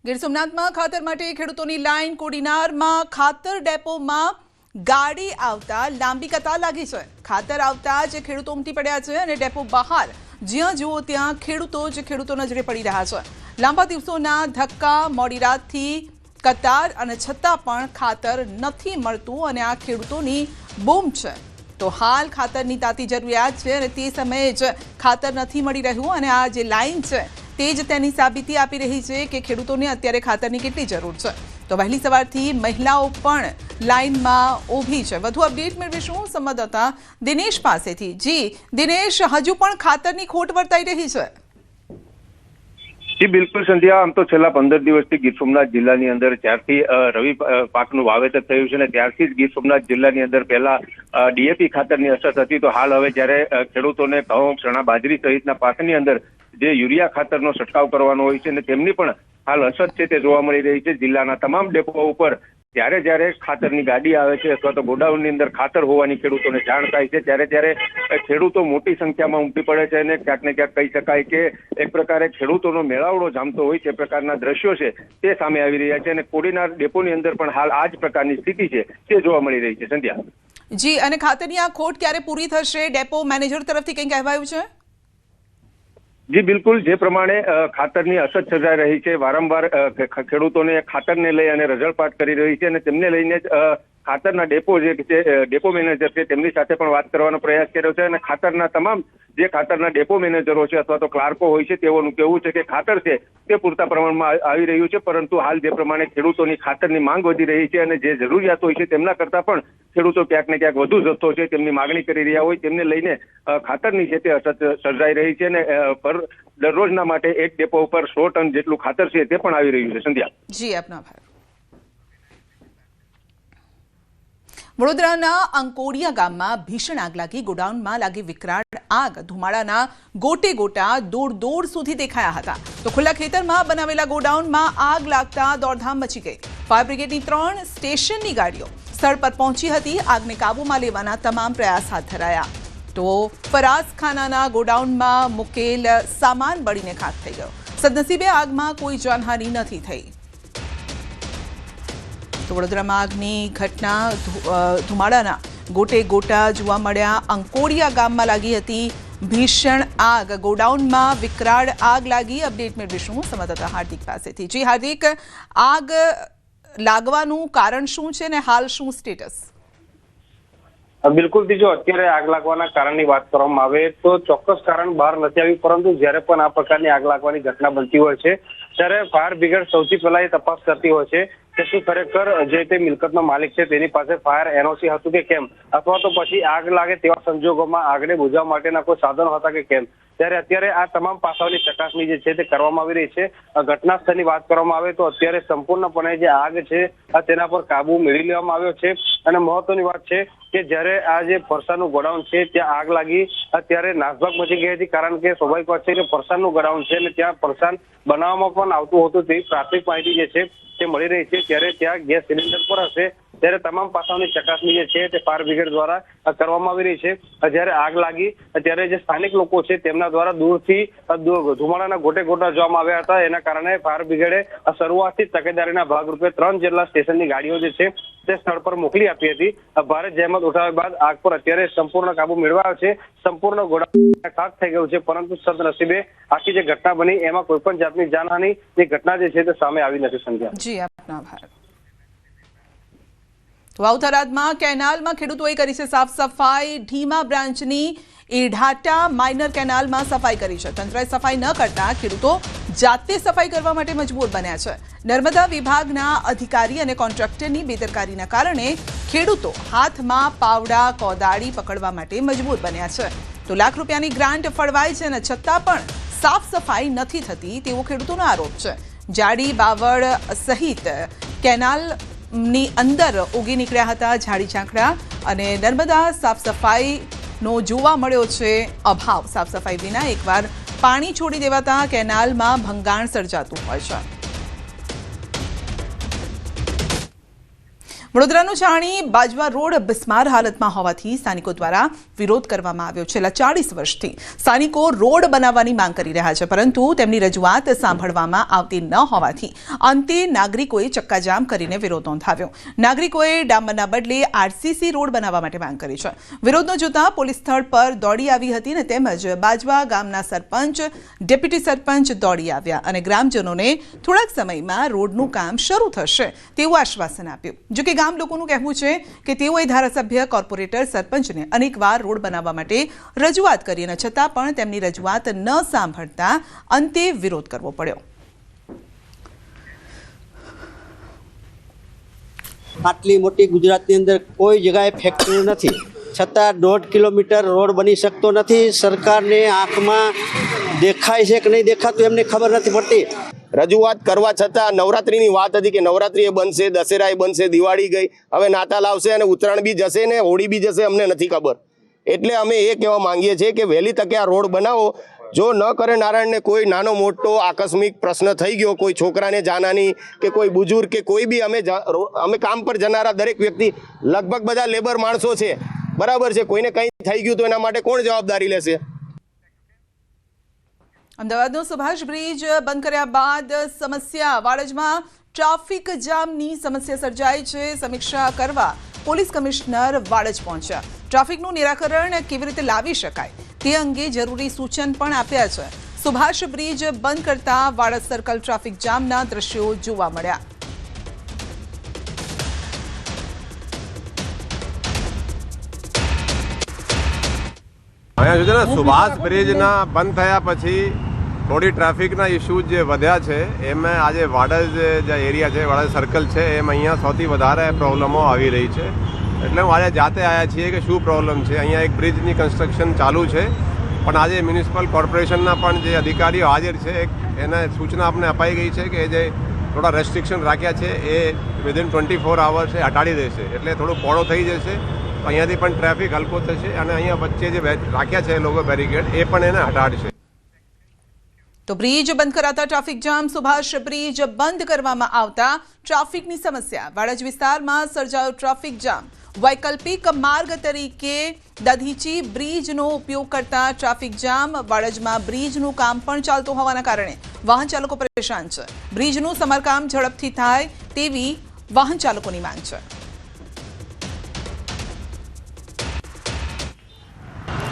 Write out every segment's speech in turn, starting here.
ગીર સોમનાથમાં ખાતર માટે ખેડૂતોની લાઈન કોડીનારમાં ખાતર ડેપોમાં ગાડી આવતા લાંબી કતાર લાગી છે। ખાતર આવતા જ ખેડૂતો ઉમટી પડ્યા છે અને ડેપો બહાર જ્યાં જુઓ ત્યાં ખેડૂતો નજરે પડી રહ્યા છે। લાંબા દિવસોના ધક્કા, મોડી રાતથી કતાર અને છતાં પણ ખાતર નથી મળતું અને આ ખેડૂતોની બૂમ છે। તો હાલ ખાતરની તાતી જરૂરિયાત છે અને તે સમયે જ ખાતર નથી મળી રહ્યું અને આ જે લાઈન છે તે જ તેની સાબિતી આપી રહી છે કે ખેડૂતોને અત્યારે ખાતરની કેટલી જરૂર છે। તો વહેલી સવારથી મહિલાઓ પણ લાઈનમાં ઊભી છે। વધુ અપડેટ મેળવીશું સંવાદદાતા દિનેશ પાસેથી। જી દિનેશ, હજુ પણ ખાતરની ખોટ વર્તાઈ રહી છે? જી બિલકુલ સંધ્યા, આમ તો છેલ્લા 15 દિવસથી ગીર સોમનાથ જિલ્લાની અંદર જ્યારથી રવિ પાકનું વાવેતર થયું છે ને ત્યારથી જ ગીર સોમનાથ જિલ્લાની અંદર પહેલા ડીએપી ખાતરની અછત હતી। તો હાલ હવે જ્યારે ખેડૂતોને ઘઉં, ચણા, બાજરી સહિતના પાકની અંદર જે યુરિયા ખાતરનો છંટકાવ કરવાનો હોય છે અને તેમની પણ હાલ અછત છે તે જોવા મળી રહી છે। જિલ્લાના તમામ ડેપો ઉપર જ્યારે ખાતરની ગાડી આવે છે અથવા તો ગોડાઉનની અંદર ખાતર હોવાની ખેડૂતોને જાણ થાય છે ત્યારે ખેડૂતો મોટી સંખ્યામાં ઉમટી પડે છે અને ક્યાંક ને ક્યાંક કહી શકાય કે એક પ્રકારે ખેડૂતોનો મેળાવડો જામતો હોય તે પ્રકારના દ્રશ્યો છે તે સામે આવી રહ્યા છે અને કોડીનાર ડેપોની અંદર પણ હાલ આ જ પ્રકારની સ્થિતિ છે તે જોવા મળી રહી છે। સંધ્યા જી, અને ખાતરની આ ખોટ ક્યારે પૂરી થશે? ડેપો મેનેજર તરફથી કંઈ કહેવાયું છે? જી બિલકુલ, જે પ્રમાણે ખાતરની અછત સર્જાઈ રહી છે, વારંવાર ખેડૂતોને ખાતરને લઈ અને રઝળપાટ કરી રહી છે અને તેમને લઈને જ ખાતરના ડેપો જે છે ડેપો મેનેજર છે તેમની સાથે પણ વાત કરવાનો પ્રયાસ કર્યો છે અને ખાતરના તમામ જે ખાતરના ડેપો મેનેજરો છે અથવા તો ક્લાર્કો હોય છે તેઓનું કહેવું છે કે ખાતર છે તે પૂરતા પ્રમાણમાં આવી રહ્યું છે, પરંતુ હાલ જે પ્રમાણે ખેડૂતોની ખાતરની માંગ વધી રહી છે અને જે જરૂરિયાત હોય છે તેમના કરતાં પણ ખેડૂતો ક્યાંક ને ક્યાંક વધુ જથ્થો છે તેમની માગણી કરી રહ્યા હોય તેમને લઈને ખાતરની છે તે અછત સર્જાઈ રહી છે અને દરરોજના માટે એક ડેપો ઉપર 100 ટન જેટલું ખાતર છે તે પણ આવી રહ્યું છે। સંધ્યા જી, આપનો આભાર। વડોદરાના અંકોડિયા ગામમાં ભીષણ આગ લાગી। ગોડાઉનમાં લાગી વિકરાળ આગ। ધુમાડાના ગોટે ગોટા દૂર સુધી દેખાયા હતા। તો ખુલ્લા ખેતરમાં બનાવેલા ગોડાઉનમાં આગ લાગતા દોડધામ મચી ગઈ। ફાયર બ્રિગેડની 3 સ્ટેશનની ગાડીઓ સ્થળ પર પહોંચી હતી। આગને કાબૂમાં લેવાના તમામ પ્રયાસ હાથ ધરાયા। તો ફરાસખાનાના ગોડાઉનમાં મૂકેલ સામાન બળીને ખાખ થઈ ગયો। સદનસીબે આગમાં કોઈ જાનહાનિ નથી થઈ। તો વડોદરામાં આગની ઘટના, ધુમાડાના ગોટે ગોટા જોવા મળ્યા। અંકોડિયા ગામમાં લાગી હતી ભીષણ આગ। ગોડાઉનમાં વિકરાળ આગ લાગી। અપડેટ મેળવીશું સંવાદદાતા હાર્દિક પાસેથી। જી હાર્દિક, આગ લાગવાનું કારણ શું છે અને હાલ શું સ્ટેટસ? બિલકુલ, જો અત્યારે આગ લાગવાના કારણની વાત કરવામાં આવે તો ચોક્કસ કારણ બહાર નથી આવ્યું, પરંતુ જ્યારે પણ આ પ્રકારની આગ લાગવાની ઘટના બનતી હોય છે ત્યારે ફાયર બ્રિગેડ સૌથી પહેલા એ તપાસ કરતી હોય છે કે શું ખરેખર જે તે મિલકતનો માલિક છે તેની પાસે ફાયર એનઓસી હતું કે કેમ, અથવા તો પછી આગ લાગે તેવા સંજોગોમાં આગને બુઝાવવા માટેના કોઈ સાધનો હતા કે કેમ। ત્યારે અત્યારે આ તમામ પાસાઓની ચકાસણી જે છે તે કરવામાં આવી રહી છે। ઘટના સ્થળની વાત કરવામાં આવે તો અત્યારે સંપૂર્ણપણે જે આગ છે તેના પર કાબુ મેળવી લેવામાં આવ્યો છે અને મહત્વની વાત છે કે જ્યારે આ જે ફરસાણનું ગોડાઉન છે ત્યાં આગ લાગી ત્યારે નાસભાગ મચી ગઈ હતી, કારણ કે સ્વાભાવિક વાત છે કે ફરસાણનું ગોડાઉન છે અને ત્યાં ફરસાણ બનાવવામાં પણ આવતું હતું તેવી પ્રાથમિક માહિતી જે છે તે મળી રહી છે। ત્યારે ત્યાં ગેસ સિલિન્ડર પર હશે ત્યારે તમામ પાસાઓની ચકાસણી જે છે તે ફાયર બ્રિગેડ દ્વારા કરવામાં આવી રહી છે। જ્યારે આગ લાગી ત્યારે જે સ્થાનિક લોકો છે તેમના દ્વારા દૂરથી ધુમાડાના ગોટે ગોટા જોવામાં આવ્યા હતા। એના કારણે ફાયર બ્રિગેડે શરૂઆતથી તકેદારીના ભાગરૂપે 3 જેટલા સ્ટેશનની ગાડીઓ જે છે તે સ્થળ પર મોકલી આપી હતી। ભારે જહેમત ઉઠાવ્યા બાદ આગ પર અત્યારે સંપૂર્ણ કાબુ મેળવાયો છે। સંપૂર્ણ ગોડાઉન ખાક થઈ ગયું છે, પરંતુ સદનસીબે આખી જે ઘટના બની એમાં કોઈ પણ જાતની જાનહાનિની ઘટના જે છે તે સામે આવી નથી। સંધ્યા જી, આપનો આભાર। વાવ-થરાદમાં કેનાલમાં ખેડૂતોએ કરી છે સાફ સફાઈ। ઢીમા બ્રાન્ચની એઢાટા માઇનર કેનાલમાં સફાઈ કરી છે। તંત્રએ સફાઈ ન કરતા ખેડૂતો જાતે સફાઈ કરવા માટે મજબૂર બન્યા છે। નર્મદા વિભાગના અધિકારી અને કોન્ટ્રાક્ટરની બેદરકારીના કારણે ખેડૂતો હાથમાં પાવડા, કોદાળી પકડવા માટે મજબૂર બન્યા છે। તો લાખ રૂપિયાની ગ્રાન્ટ ફળવાય છે અને છતાં પણ સાફ સફાઈ નથી થતી તેવો ખેડૂતોનો આરોપ છે। જાડી, બાવળ સહિત કેનાલની અંદર ઉગી નીકળ્યા હતા ઝાડી ઝાંખરા અને નર્મદા સાફ સફાઈનો જોવા મળ્યો છે અભાવ। સાફ સફાઈ વિના એકવાર પાણી છોડી દેવાતા કેનાલમાં ભંગાણ સર્જાતું હોય છે। વડોદરાનું છાણી બાજવા રોડ બિસ્માર હાલતમાં હોવાથી સ્થાનિકો દ્વારા વિરોધ કરવામાં આવ્યો. છેલ્લા 40 વર્ષથી સ્થાનિકો રોડ બનાવવાની માંગ કરી રહ્યા છે, પરંતુ તેમની રજૂઆત સાંભળવામાં આવતી ન હોવાથી અંતે નાગરિકોએ ચક્કાજામ કરીને વિરોધ નોંધાવ્યો. નાગરિકોએ ડામરના બદલે આરસીસી રોડ બનાવવા માટે માંગ કરી છે. વિરોધનો જોતા પોલીસ સ્થળ પર દોડી આવી હતી અને તેમજ બાજવા ગામના સરપંચ, ડેપ્યુટી સરપંચ દોડી આવ્યા અને ગ્રામજનોને થોડાક સમયમાં રોડનું કામ શરૂ થશે તેવું આશ્વાસન આપ્યું. જો કે ગામ લોકોનું કહેવું છે કે તેઓએ ધારાસભ્ય, કોર્પોરેટર, સરપંચને અનેકવાર રોડ બનાવવા માટે રજૂઆત કરી અને છતાં પણ તેમની રજૂઆત ન સાંભળતા અંતે વિરોધ કરવો પડ્યો. આટલી મોટી ગુજરાતની અંદર કોઈ જગ્યાએ ફેક્ટરી નથી, છતાં 1.5 કિલોમીટર રોડ બની શકતો નથી. સરકારને આંખમાં દેખાય છે કે નહીં દેખાતું એમને ખબર નથી પડતી. રજૂઆત કરવા છતાં નવરાત્રીની વાત હતી કે નવરાત્રી એ બનશે, દશેરા એ બનશે, દિવાળી ગઈ, હવે નાતાલ આવશે અને ઉત્તરાયણ બી જશે ને હોળી બી જશે, અમને નથી ખબર. એટલે અમે એ કહેવા માંગીએ છીએ કે વહેલી તકે આ રોડ બનાવો. જો ન કરે નારાયણને કોઈ નાનો મોટો આકસ્મિક પ્રશ્ન થઈ ગયો, કોઈ છોકરાને જાનાની કે કોઈ બુજુર્ગ કે કોઈ બી અમે કામ પર જનારા દરેક વ્યક્તિ લગભગ બધા લેબર માણસો છે, બરાબર છે. કોઈને કંઈ થઈ ગયું તો એના માટે કોણ જવાબદારી લેશે? અમદાવાદનો સુભાષ બ્રિજ બંધ કર્યા બાદ સમસ્યા વાડજમાં ટ્રાફિક જામની સમસ્યા સર્જાઈ છે. સમીક્ષા કરવા પોલીસ કમિશનર વાડજ પહોંચ્યા. ટ્રાફિકનું નિરાકરણ કેવી રીતે લાવી શકાય તે અંગે જરૂરી સૂચન પણ આપ્યા છે. સુભાષ બ્રિજ બંધ કરતા વાડજ સર્કલ ટ્રાફિક જામના દ્રશ્યો જોવા મળ્યા. અહીંયા સુધી ને સુભાષ બ્રિજના બંધ થયા પછી થોડી ટ્રાફિકના ઇસ્યુઝ જે વધ્યા છે એમાં આજે વાડજ જે એરિયા છે, વાડજ સર્કલ છે, એમ અહીંયા સૌથી વધારે પ્રોબ્લમો આવી રહી છે. એટલે હું આજે જાતે આવ્યા છીએ કે શું પ્રોબ્લમ છે. અહીંયા એક બ્રિજની કન્સ્ટ્રક્શન ચાલુ છે, પણ આજે મ્યુનિસિપલ કોર્પોરેશનના પણ જે અધિકારીઓ હાજર છે એને સૂચના અમને અપાઈ ગઈ છે કે જે થોડા રેસ્ટ્રિક્શન રાખ્યા છે એ વિધિન 24 અવર્સ એ હટાડી દેશે, એટલે થોડું પહોળો થઈ જશે. અહીંયાથી પણ ટ્રાફિક હલકો થશે અને અહીંયા વચ્ચે જે રાખ્યા છે લોકો બેરિકેડ એ પણ એને હટાડશે. તો બ્રિજ બંધ કરાતા ટ્રાફિક જામ. સુભાષ બ્રિજ બંધ કરવામાં આવતા ટ્રાફિકની સમસ્યા. વાડજ વિસ્તારમાં સર્જાયો ટ્રાફિક જામ. વૈકલ્પિક માર્ગ તરીકે દધીચી બ્રિજનો ઉપયોગ કરતા ટ્રાફિક જામ. વાડજમાં બ્રિજનું કામ પણ ચાલતું હોવાના કારણે વાહન ચાલકો પરેશાન છે. બ્રિજનું સમારકામ ઝડપથી થાય તેવી વાહન ચાલકોની માંગ છે.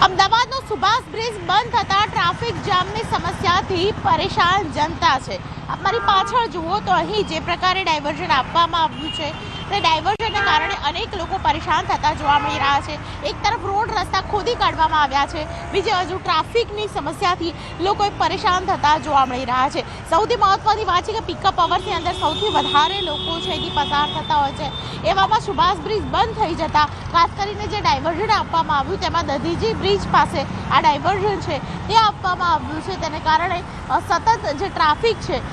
અમદાવાદનો સુભાષ બ્રિજ બંધ થતા ટ્રાફિક જામની સમસ્યાથી પરેશાન જનતા છે. આપ મારી પાછળ જુઓ તો અહીં જે પ્રકારે ડાયવર્ઝન આપવામાં આવ્યું છે તે ડાયવર્ઝનને કારણે અનેક લોકો પરેશાન થતા જોવા મળી રહ્યા છે. એક તરફ રોડ રસ્તા ખોદી કાઢવામાં આવ્યા છે, બીજી બાજુ ટ્રાફિકની સમસ્યાથી લોકો પરેશાન થતા જોવા મળી રહ્યા છે. સૌથી મહત્વની વાત છે કે પિકઅપ અવરની અંદર સૌથી વધારે લોકો છે એની પસાર થતા હોય છે. એવામાં સુભાષ બ્રિજ બંધ થઈ જતા ખાસ કરીને જે ડાયવર્ઝન આપવામાં આવ્યું તેમાં દધીજી બ્રિજ પાસે આ ડાયવર્ઝન છે તે આપવામાં આવ્યું છે. તેને કારણે સતત જે ટ્રાફિક છે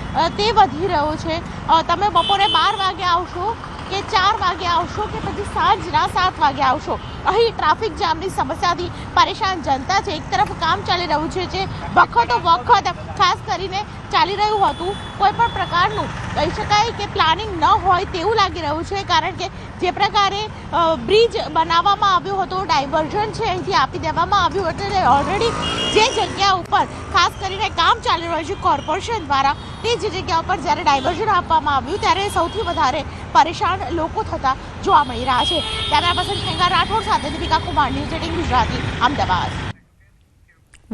તે વધી રહ્યો છે. તમે બપોરે 12 વાગે આવશો કે 4 વાગે આવશો કે પછી સાંજના 7 વાગે આવશો, અહીં ટ્રાફિક જામની સમસ્યાથી પરેશાન જનતા છે. એક તરફ કામ ચાલી રહ્યું છે જે વખતો વખત ખાસ કરીને ચાલી રહ્યું હતું. કોઈ પણ પ્રકારનું કહી શકાય કે પ્લાનિંગ ન હોય તેવું લાગી રહ્યું છે, કારણ કે જે પ્રકારે બ્રિજ બનાવવામાં આવ્યો હતો, ડાયવર્ઝન છે અહીંથી આપી દેવામાં આવ્યું હતું, એટલે ઓલરેડી જે જગ્યા ઉપર ખાસ કરીને કામ ચાલી રહ્યું છે કોર્પોરેશન દ્વારા, તે જ જગ્યા ઉપર જ્યારે ડાયવર્ઝન આપવામાં આવ્યું ત્યારે સૌથી વધારે પરેશાન લોકો થતા જોવા મળી રહ્યા છે. કેમેરા પર્સન ખેંગા રાઠોડ સાથે દીપિકા કુમાર, ન્યૂઝ 18 ગુજરાતી, અમદાવાદ.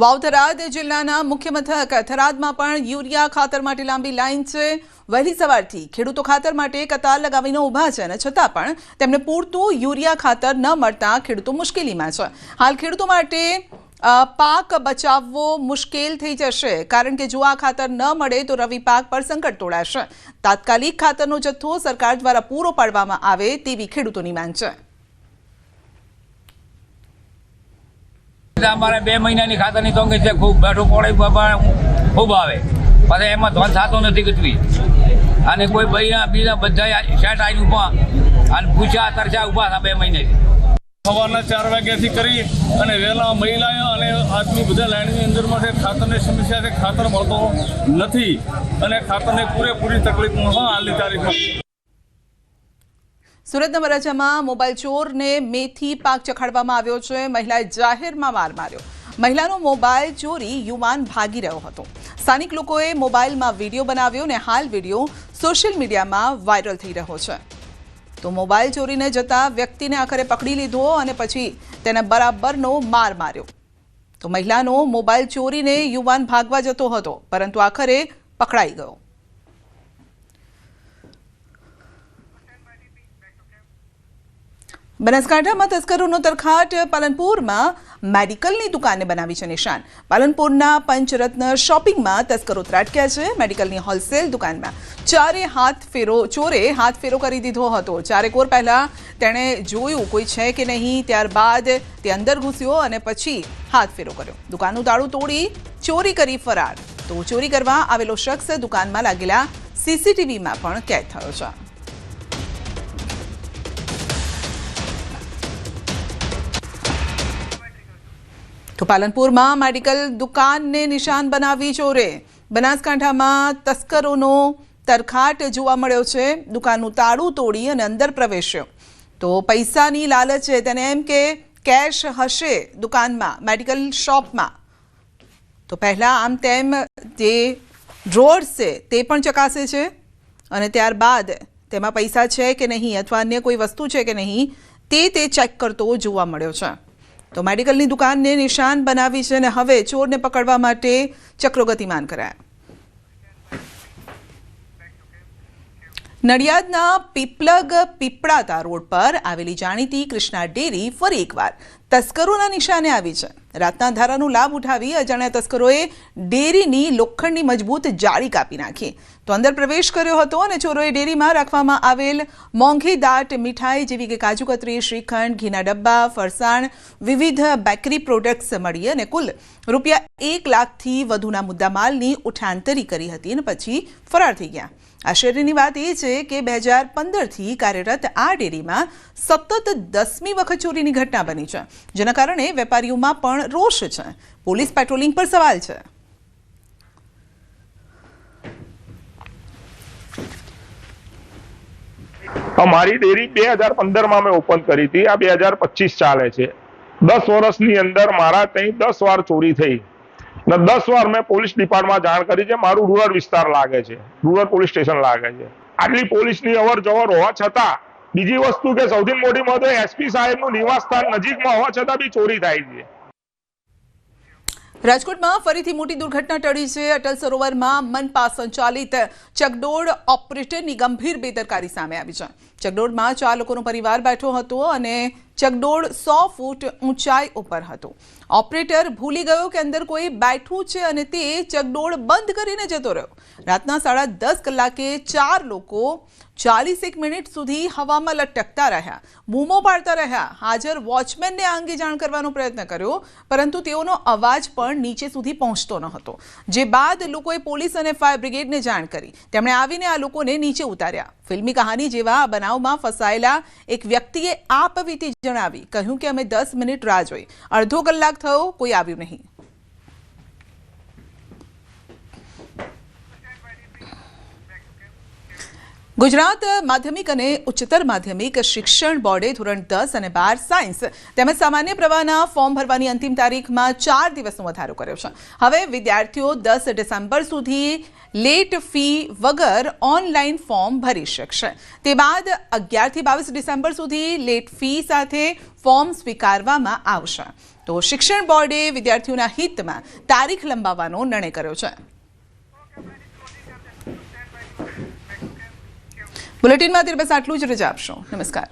વાવ-થરાદ જિલ્લાના મુખ્ય મથક થરાદમાં પણ યુરિયા ખાતર માટે લાંબી લાઈન છે. વહેલી સવારથી ખેડૂતો ખાતર માટે કતાર લગાવીને ઊભા છે અને છતાં પણ તેમને પૂરતું યુરિયા ખાતર ન મળતા ખેડૂતો મુશ્કેલીમાં છે. હાલ ખેડૂતો માટે પાક બચાવવો મુશ્કેલ થઈ જશે, કારણ કે જો આ ખાતર ન મળે તો રવિ પાક પર સંકટ તોડાશે. તાત્કાલિક ખાતરનો જથ્થો સરકાર દ્વારા પૂરો પાડવામાં આવે તેવી ખેડૂતોની માંગ છે. અમારે 2 મહિનાની ખાતરની તંગી છે, ખૂબ બેઠું પડે ખૂબ આવે, પછી એમાં ધોન થતો નથી કચવી. અને કોઈ બીજા બધા શેઠ આવીને ઊભા અને પૂછ્યા તરસ્યા ઊભા હતા 2 મહિનેથી. સવારના 4 વાગ્યાથી કરી અને વહેલા મહિલાઓ અને આદમી બધા લાઈનની અંદરમાં છે. ખાતરની સમસ્યા છે, ખાતર મળતો નથી અને ખાતરની પૂરેપૂરી તકલીફ હાલની તારીખમાં. સુરતના વરાછામાં મોબાઈલ ચોરને મેથી પાક ચખાડવામાં આવ્યો છે. મહિલાએ જાહેરમાં માર માર્યો. મહિલાનો મોબાઈલ ચોરી યુવાન ભાગી રહ્યો હતો. સ્થાનિક લોકોએ મોબાઈલમાં વિડીયો બનાવ્યો અને હાલ વિડીયો સોશિયલ મીડિયામાં વાયરલ થઈ રહ્યો છે. તો મોબાઈલ ચોરીને જતા વ્યક્તિને આખરે પકડી લીધો અને પછી તેને બરાબરનો માર માર્યો. તો મહિલાનો મોબાઈલ ચોરીને યુવાન ભાગવા જતો હતો, પરંતુ આખરે પકડાઈ ગયો. બનાસકાંઠામાં તસ્કરોનો તરખાટ. પાલનપુરમાં મેડિકલની દુકાને બનાવી છે નિશાન. પાલનપુરના પંચરત્ન શોપિંગમાં તસ્કરો ત્રાટક્યા છે. મેડિકલની હોલસેલ દુકાનમાં ચોરે હાથ ફેરો કરી દીધો હતો. 4 ઓર પહેલા તેણે જોયું કોઈ છે કે નહીં, ત્યારબાદ તે અંદર ઘૂસ્યો અને પછી હાથ ફેરો કર્યો. દુકાનનું તાળું તોડી ચોરી કરી ફરાર. તો ચોરી કરવા આવેલો શખ્સ દુકાનમાં લાગેલા સીસીટીવીમાં પણ કેદ થયો છે. તો પાલનપુરમાં મેડિકલ દુકાનને નિશાન બનાવી ચોરે. બનાસકાંઠામાં તસ્કરોનો તરખાટ જોવા મળ્યો છે. દુકાનનું તાળું તોડી અને અંદર પ્રવેશ્યો. તો પૈસાની લાલચ છે, તેને એમ કે કેશ હશે દુકાનમાં, મેડિકલ શોપમાં. તો પહેલાં આમ તેમ જે ડ્રોઅર્સ છે તે પણ ચકાસે છે અને ત્યારબાદ તેમાં પૈસા છે કે નહીં અથવા અન્ય કોઈ વસ્તુ છે કે નહીં તે ચેક કરતો જોવા મળ્યો છે. તો મેડિકલની દુકાનને નિશાન બનાવી છે અને હવે ચોરને પકડવા માટે ચક્રો ગતિમાન કરાયા. નડિયાદના પીપળાતા રોડ પર આવેલી જાણીતી કૃષ્ણા ડેરી ફરી એકવાર તસ્કરોના નિશાને આવી છે. રાતના અંધારાનો લાભ ઉઠાવી અજાણ્યા તસ્કરોએ ડેરીની લોખંડની મજબૂત જાળી કાપી નાખી. તો અંદર પ્રવેશ કર્યો હતો અને ચોરોએ ડેરીમાં રાખવામાં આવેલ મોંઘી દાટ મીઠાઈ જેવી કે કાજુ કતરી, શ્રીખંડ, ઘીના ડબ્બા, ફરસાણ, વિવિધ બેકરી પ્રોડક્ટ્સ મળી અને કુલ રૂપિયા 1 લાખથી વધુના મુદ્દામાલની ઉઠાંતરી કરી હતી અને પછી ફરાર થઈ ગયા. આશ્ચર્યની વાત એ છે કે 2015થી કાર્યરત આ ડેરીમાં સતત 10મી વખત ચોરીની ઘટના બની છે, જેના કારણે વેપારીઓમાં પણ રોષ છે. પોલીસ પેટ્રોલિંગ પર સવાલ છે. અમારી ડેરી 2015માં મેં ઓપન કરી હતી. આ 2025 ચાલે છે. 10 વર્ષની અંદર મારા ત્યાં 10 વાર ચોરી થઈ ને 10 વાર મેં પોલીસ ડિપાર્ટમેન્ટમાં જાણ કરી છે. મારું રૂરલ વિસ્તાર લાગે છે, રૂરલ પોલીસ સ્ટેશન લાગે છે. આટલી પોલીસની અવર જવર હોવા છતાં બીજી વસ્તુ કે સૌથી મોટી મહત્વ એસપી સાહેબનું નિવાસસ્થાન નજીકમાં હોવા છતાં બી ચોરી થાય છે. રાજકોટમાં ફરીથી મોટી દુર્ઘટના ટળી છે. અટલ સરોવરમાં મનપા સંચાલિત ચકડોળ ઓપરેટરની ગંભીર બેદરકારી સામે આવી છે. ચકડોળમાં 4 લોકોનો પરિવાર બેઠો હતો અને ચકડોળ 100 ફૂટ ઊંચાઈ ઉપર હતો. ઓપરેટર ભૂલી ગયો કે અંદર કોઈ બેઠું છે અને તે ચકડોળ બંધ કરીને જતો રહ્યો. રાતના 10:30 કલાકે 4 લોકો 41 મિનિટ સુધી હવામાં લટકતા રહ્યા, બૂમો પાડતા રહ્યા. હાજર વોચમેનને આ અંગે જાણ કરવાનો પ્રયત્ન કર્યો, પરંતુ તેઓનો અવાજ પણ નીચે સુધી પહોંચતો ન હતો. જે બાદ લોકોએ પોલીસ અને ફાયર બ્રિગેડને જાણ કરી. તેમણે આવીને આ લોકોને નીચે ઉતાર્યા. ફિલ્મી કહાની જેવા આ બનાવમાં ફસાયેલા એક વ્યક્તિએ આપવીતી જણાવી, કહ્યું કે અમે 10 મિનિટ રાહ જોઈ, અડધો કલાક થયો, કોઈ આવ્યું નહીં. ગુજરાત માધ્યમિક અને ઉચ્ચતર માધ્યમિક શિક્ષણ બોર્ડે ધોરણ 10 અને 12 સાયન્સ તેમજ સામાન્ય પ્રવાહના ફોર્મ ભરવાની અંતિમ તારીખમાં 4 દિવસનો વધારો કર્યો છે. હવે વિદ્યાર્થીઓ 10 ડિસેમ્બર સુધી લેટ ફી વગર ઓનલાઈન ફોર્મ ભરી શકશે. તે બાદ 11થી 22 ડિસેમ્બર સુધી લેટ ફી સાથે ફોર્મ સ્વીકારવામાં આવશે. તો શિક્ષણ બોર્ડે વિદ્યાર્થીઓના હિતમાં તારીખ લંબાવવાનો નિર્ણય કર્યો છે. બુલેટિનમાં અત્યારે બસ આટલું જ. રજા આપશો. નમસ્કાર.